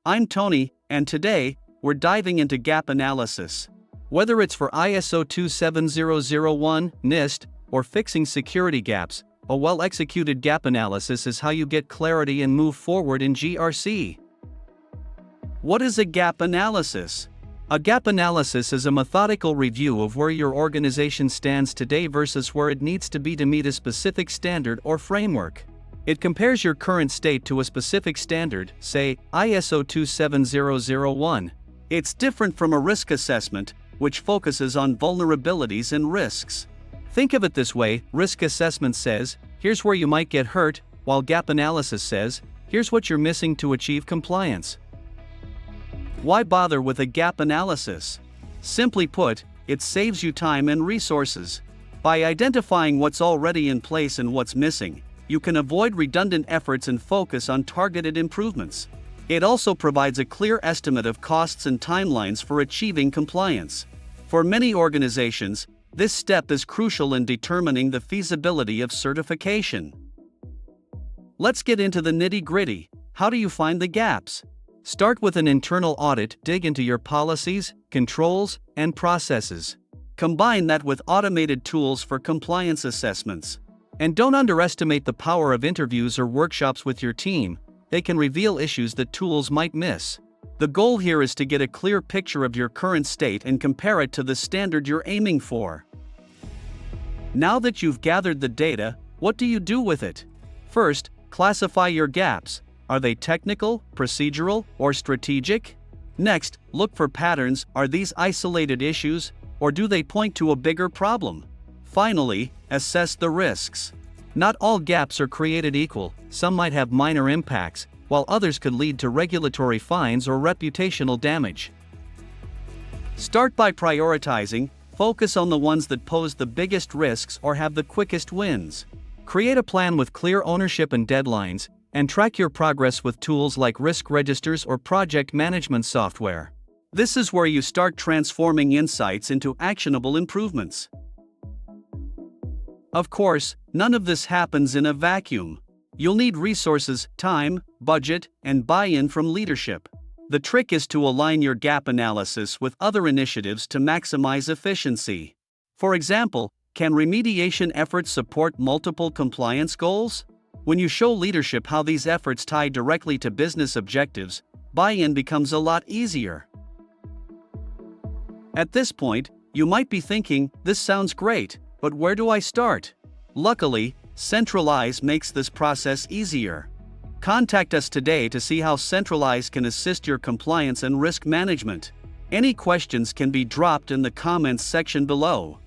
I'm Tony, and today, we're diving into gap analysis. Whether it's for ISO 27001, NIST, or fixing security gaps, a well-executed gap analysis is how you get clarity and move forward in GRC. What is a gap analysis? A gap analysis is a methodical review of where your organization stands today versus where it needs to be to meet a specific standard or framework. It compares your current state to a specific standard, say, ISO 27001. It's different from a risk assessment, which focuses on vulnerabilities and risks. Think of it this way: risk assessment says, here's where you might get hurt, while gap analysis says, here's what you're missing to achieve compliance. Why bother with a gap analysis? Simply put, it saves you time and resources. By identifying what's already in place and what's missing, you can avoid redundant efforts and focus on targeted improvements. It also provides a clear estimate of costs and timelines for achieving compliance. For many organizations, this step is crucial in determining the feasibility of certification. Let's get into the nitty-gritty. How do you find the gaps? Start with an internal audit. Dig into your policies, controls, and processes. Combine that with automated tools for compliance assessments. And don't underestimate the power of interviews or workshops with your team. They can reveal issues that tools might miss. The goal here is to get a clear picture of your current state and compare it to the standard you're aiming for. Now that you've gathered the data, what do you do with it? First, classify your gaps. Are they technical, procedural, or strategic? Next, look for patterns. Are these isolated issues, or do they point to a bigger problem? Finally, assess the risks. Not all gaps are created equal. Some might have minor impacts, while others could lead to regulatory fines or reputational damage. Start by prioritizing. Focus on the ones that pose the biggest risks or have the quickest wins. Create a plan with clear ownership and deadlines, and track your progress with tools like risk registers or project management software. This is where you start transforming insights into actionable improvements. Of course, none of this happens in a vacuum. You'll need resources, time, budget, and buy-in from leadership. The trick is to align your gap analysis with other initiatives to maximize efficiency. For example, can remediation efforts support multiple compliance goals? When you show leadership how these efforts tie directly to business objectives, buy-in becomes a lot easier. At this point, you might be thinking, this sounds great, but where do I start? Luckily, Centraleyes makes this process easier. Contact us today to see how Centraleyes can assist your compliance and risk management. Any questions can be dropped in the comments section below.